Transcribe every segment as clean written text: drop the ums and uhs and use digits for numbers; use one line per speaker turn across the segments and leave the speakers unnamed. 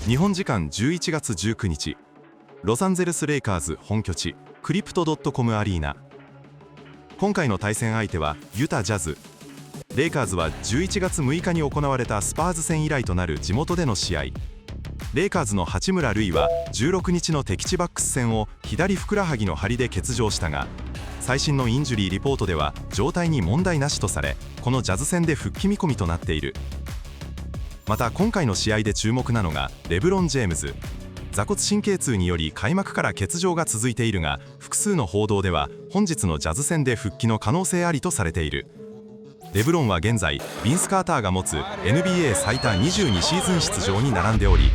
日本時間11月19日、ロサンゼルスレイカーズ本拠地クリプトドットコムアリーナ。今回の対戦相手はユタジャズ。レイカーズは11月6日に行われたスパーズ戦以来となる地元での試合。レイカーズの八村塁は16日の敵地バックス戦を左ふくらはぎの張りで欠場したが、最新のインジュリーリポートでは状態に問題なしとされ、このジャズ戦で復帰見込みとなっている。また今回の試合で注目なのがレブロン・ジェームズ。座骨神経痛により開幕から欠場が続いているが、複数の報道では本日のジャズ戦で復帰の可能性ありとされている。レブロンは現在ビンス・カーターが持つ NBA 最多22シーズン出場に並んでおり、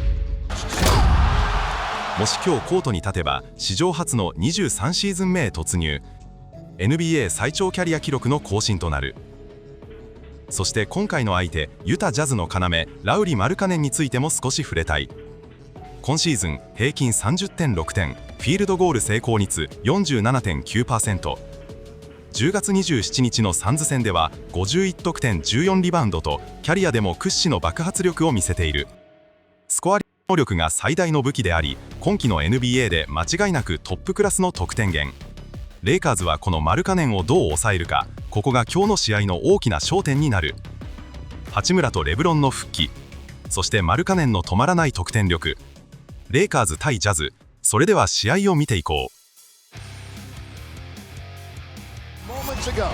もし今日コートに立てば史上初の23シーズン目へ突入、 NBA 最長キャリア記録の更新となる。そして今回の相手ユタジャズの要ラウリ・マルカネンについても少し触れたい。今シーズン平均 30.6 点、フィールドゴール成功率 47.9%、 10月27日のサンズ戦では51得点14リバウンドとキャリアでも屈指の爆発力を見せている。スコアリング能力が最大の武器であり、今季の NBA で間違いなくトップクラスの得点源。レイカーズはこのマルカネンをどう抑えるか、ここが今日の試合の大きな焦点になる。八村とレブロンの復帰、そしてマルカネンの止まらない得点力。レイカーズ対ジャズ、それでは試合を見ていこう。
Moments ago,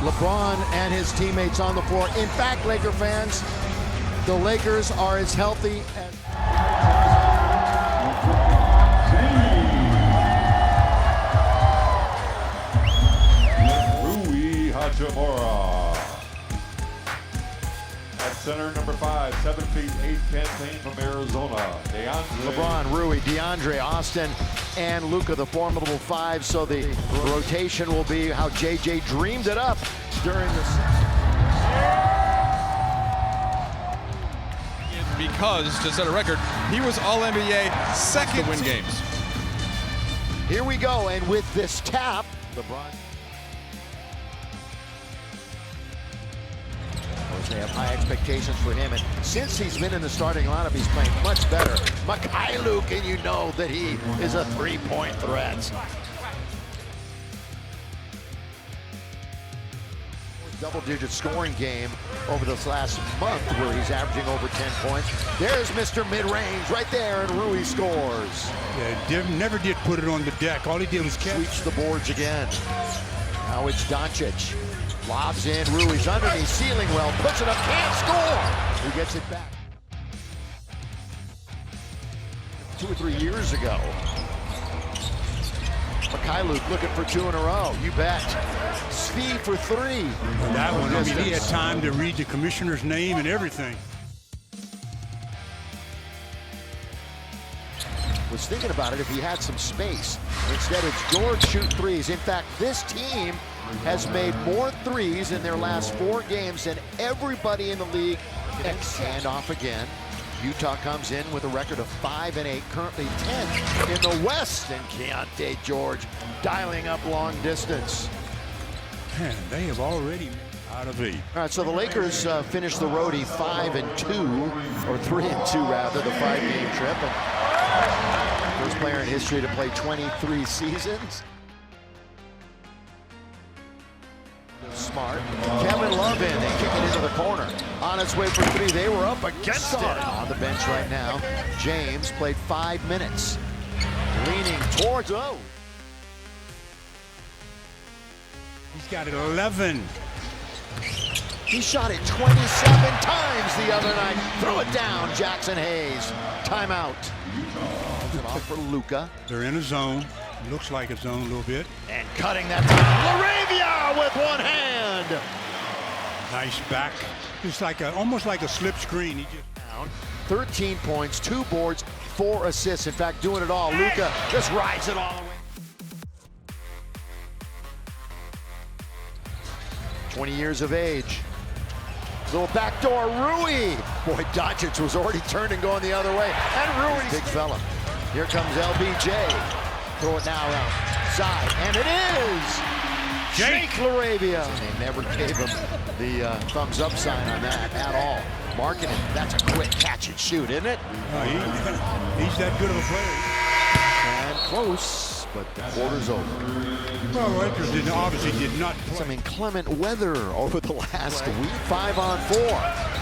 LeBron and his teammates on the floor. In fact, Laker fans, the Lakers are as healthy as
At center, number 5, 7 feet 8 campaign from Arizona,
LeBron, Rui, DeAndre, Austin, and Luka, the formidable five. So the rotation will be how JJ dreamed it up during the
because, to set a record, he was All-NBA second to win games.
Here we go, and with this tap, LeBron. They have high expectations for him, and since he's been in the starting lineup, he's playing much better. Luke, and you know that he is a three-point threat. Double-digit scoring game over this last month where he's averaging over 10 points. There's Mr. Mid-range right there, and Rui scores.
Yeah, never did put it on the deck. All he did was catch.
Sweeps the boards again. Now it's Doncic. Lobs in, Rui's underneath, ceiling well, puts it up, can't score! He gets it back. 2 or 3 years ago. Luke looking for 2 in a row, you bet. Svi for 3.
That one, I mean, he had time to read the commissioner's name and everything.
Was thinking about it if he had some space. Instead, it's George shoot threes. In fact, this team has made more threes in their last 4 games than everybody in the league. Next handoff again. Utah comes in with a record of 5-8, currently 10th in the West. And Keontae George dialing up long distance.
Man, they have already out of 8.
All right, so the Lakers finished the roadie 5-2, or 3-2 rather, the 5-game trip. And first player in history to play 23 seasons. Smart. Kevin Love in. They kick it into the corner. On its way for 3. They were up against it. On the bench right now. James played 5 minutes. Leaning towards. Oh.
He's got it 11.
He shot it 27 times the other night. Throw it down, Jackson Hayes. Timeout. Off for Luka.
They're in a zone. Looks like a zone a little bit.
And cutting that time. Laravia with one hand.
Nice back. It's like almost like a slip screen. He just
down. 13 points, 2 boards, 4 assists. In fact, doing it all. Luka just rides it all the way. 20 years of age. Little backdoor Rui. Boy, Doncic was already turned and going the other way. And Rui's big fella. Here comes LBJ. Throw it now outside, and it is! Jake LaRavia. They never gave him the thumbs up sign on that at all. Marking it. That's a quick catch and shoot, isn't it?
He's that good of a player.
And close, but the quarter's over.
Well, Lakers obviously did not play.
Some inclement weather over the last week. 5-on-4.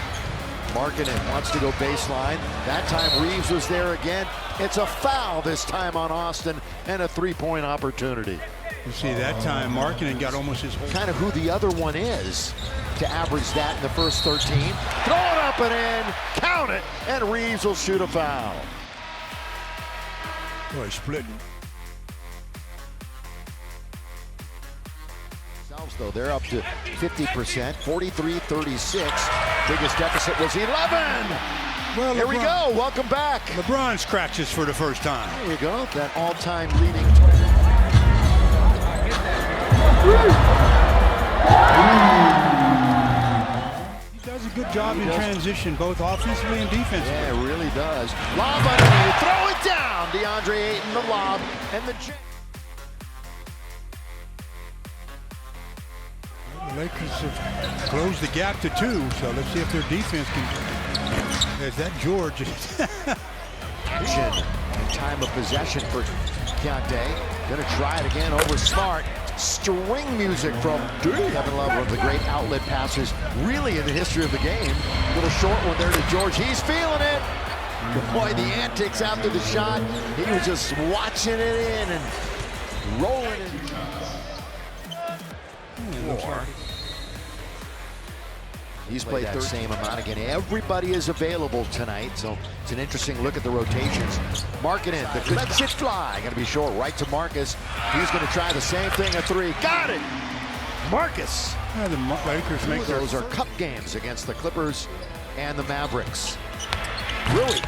Markkanen wants to go baseline. That time Reeves was there again. It's a foul this time on Austin and a three-point opportunity.
You see, that time Markkanen got almost his whole...
Kind of who the other one is to average that in the first 13. Throw it up and in, count it, and Reeves will shoot a foul.
Boy, splitting.
Though they're up to 50%, 43-36. Biggest deficit was 11.
Well,
Here we go. Welcome back.
LeBron scratches for the first time.
There you go. That all-time leading.
He does a good job in transition, both offensively and defensively.
Yeah, it really does. Lob underneath. Throw it down. DeAndre Ayton the lob and the.
The Lakers have closed the gap to 2, so let's see if their defense can. There's that George.
And time of possession for Keontae. Gonna try it again over Smart. String music from Kevin Love, one of the great outlet passers really in the history of the game. Little short one there to George. He's feeling it. Boy, the antics after the shot. He was just watching it in and rolling it. He's played that same amount again. Everybody is available tonight, so it's an interesting look at the rotations. Markkanen, the lets it fly. Going to be short right to Marcus. He's going to try the same thing, a three. Got it! Marcus.
Yeah, the Lakers make
those are cup games against the Clippers and the Mavericks. Rui.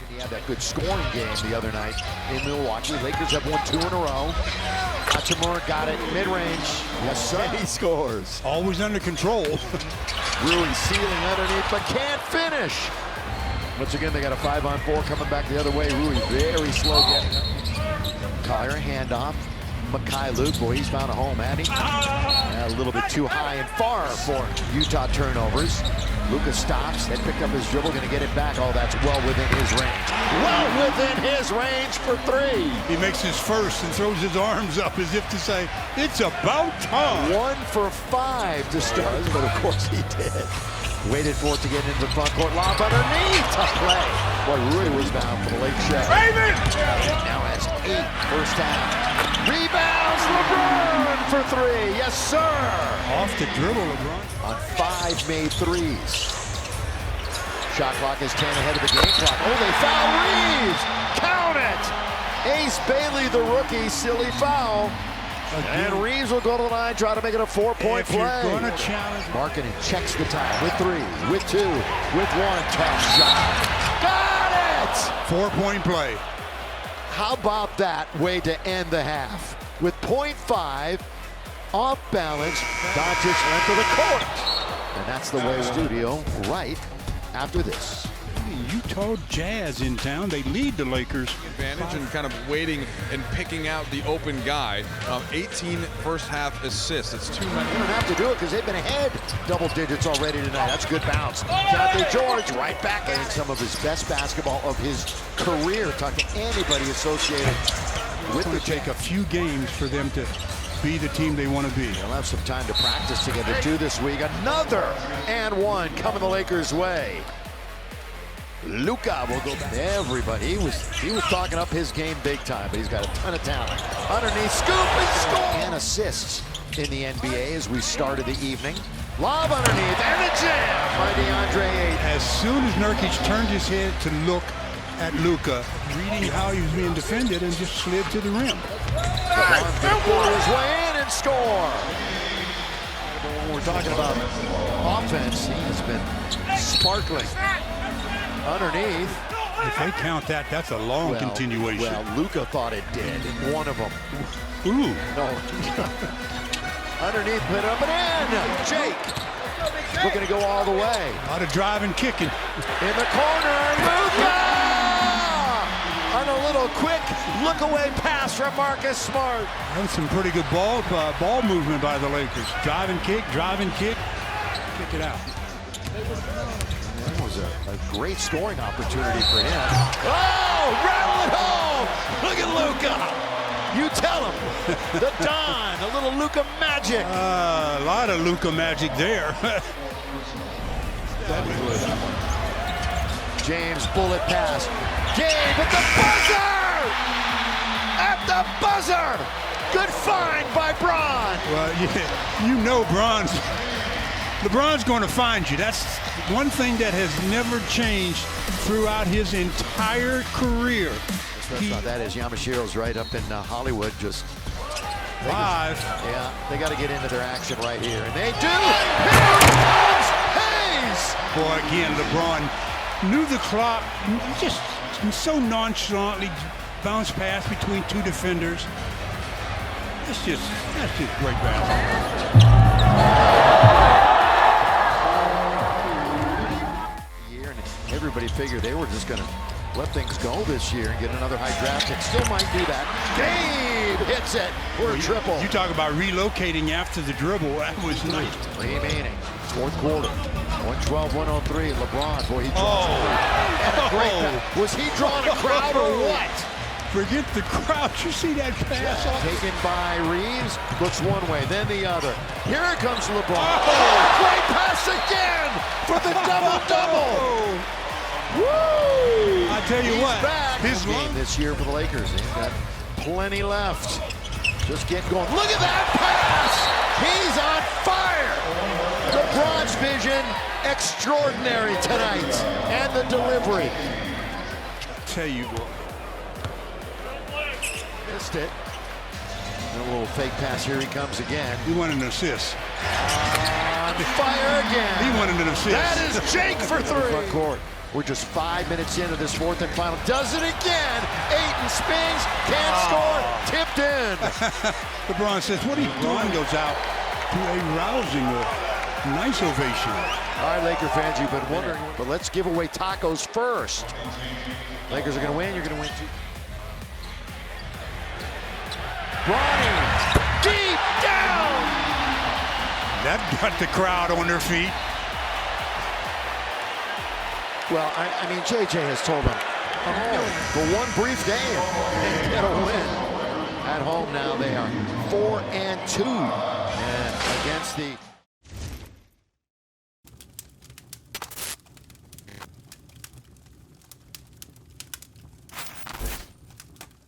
He had that good scoring game the other night in Milwaukee. Lakers have won 2 in a row. Hachimura got it mid-range. Yes, sir. He scores.
Always under control.
Rui sealing underneath, but can't finish. Once again, they got a 5-on-4 coming back the other way. Rui very slow getting up. Collier handoff. Luke, boy, he's found a home, hasn't he? A little bit too high and far for Utah turnovers. Lucas stops and picked up his dribble, going to get it back. Oh, that's well within his range. Well within his range for 3.
He makes his first and throws his arms up as if to say, it's about time.
1 for 5 to start, but of course he did. Waited for it to get into the front court. Lob underneath. Tough play. Boy, Rui was down for the Lake Show. Now has 8 first half. Rebounds, LeBron for 3. Yes, sir.
Off the dribble, LeBron.
On 5 made threes. Shot clock is 10 ahead of the game clock. Oh, they foul Reeves. Count it. Ace Bailey, the rookie, silly foul. And Reeves will go to the line, try to make it a 4-point play.
If you're going to challenge.
Markkanen checks the time with 3, with 2, with 1. Tough shot. Got it.
4-point play.
How about that way to end the half? With .5 off balance, Doncic went to the court. And that's the way studio right after this.
Utah Jazz in town. They lead the Lakers.
Advantage and kind of waiting and picking out the open guy. 18 first half assists. It's too many.
They don't have to do it because they've been ahead double digits already tonight. That's a good bounce. Keontae George right back in some of his best basketball of his career. Talk to anybody associated with the
take a few games for them to be the team they want to be.
They'll have some time to practice together too this week. Another and one coming the Lakers' way. Luka will go back. Everybody, he was talking up his game big time, but he's got a ton of talent. Underneath, scoop and score! And assists in the NBA as we started the evening. Lob underneath, and a jam by DeAndre Ayton.
As soon as Nurkic turned his head to look at Luka, reading how he was being defended, and just slid to the rim.
LeBron poured his way in and score. When we're talking about offense, he has been sparkling. Underneath.
If they count that, that's a long continuation.
Well, Luka thought it did. One of them.
Ooh.
No. Underneath, put up and in. Jake looking to go all the way.
A lot of driving, kicking.
In the corner, Luka! And a little quick look-away pass from Marcus Smart.
And some pretty good ball movement by the Lakers. Drive and kick, kick it out.
That was a great scoring opportunity for him. Oh, rattle it home! Look at Luka. You tell him. The Don, a little Luka magic.
A lot of Luka magic there.
James bullet pass. Gabe at the buzzer! At the buzzer! Good find by Bron.
Well, yeah, you know LeBron's going to find you. That's one thing that has never changed throughout his entire career.
That is Yamashiro's right up in Hollywood, just
live.
Yeah, they got to get into their action right here, and they do. Here comes Hayes.
Boy, again, LeBron knew the clock. Just so nonchalantly bounced pass between two defenders. That's just great basketball.
Everybody figured they were just going to let things go this year and get another high draft pick. Still might do that. Gabe hits it for a triple.
You talk about relocating after the dribble. That was nice.
Remaining, fourth quarter. 112-103. LeBron, boy, he draws and a great pass. Was he drawing a crowd or what?
Forget the crowd. You see that pass?
Taken by Reeves. Looks one way, then the other. Here comes LeBron. Great pass again for the double-double. Woo!
I tell you
He's
what,
back.
his
Game this year for the Lakers. They've got plenty left. Just get going. Look at that pass! He's on fire! LeBron's vision extraordinary tonight, and the delivery.
I tell you what.
Missed it. And a little fake pass. Here he comes again.
He wanted an assist.
On fire again.
He wanted an assist.
That is Jake for three. Front court. We're just 5 minutes into this fourth and final. Does it again. Ayton spins. Can't score. Tipped in.
LeBron says, what are you doing? Goes out to a rousing, nice ovation.
All right, Laker fans, you've been wondering, but let's give away tacos first. Lakers are going to win. You're going to win too. Bronny, deep down.
That got the crowd on their feet.
Well, I mean, JJ has told them, for one brief game, they get a win. At home now, they are 4-2 and against the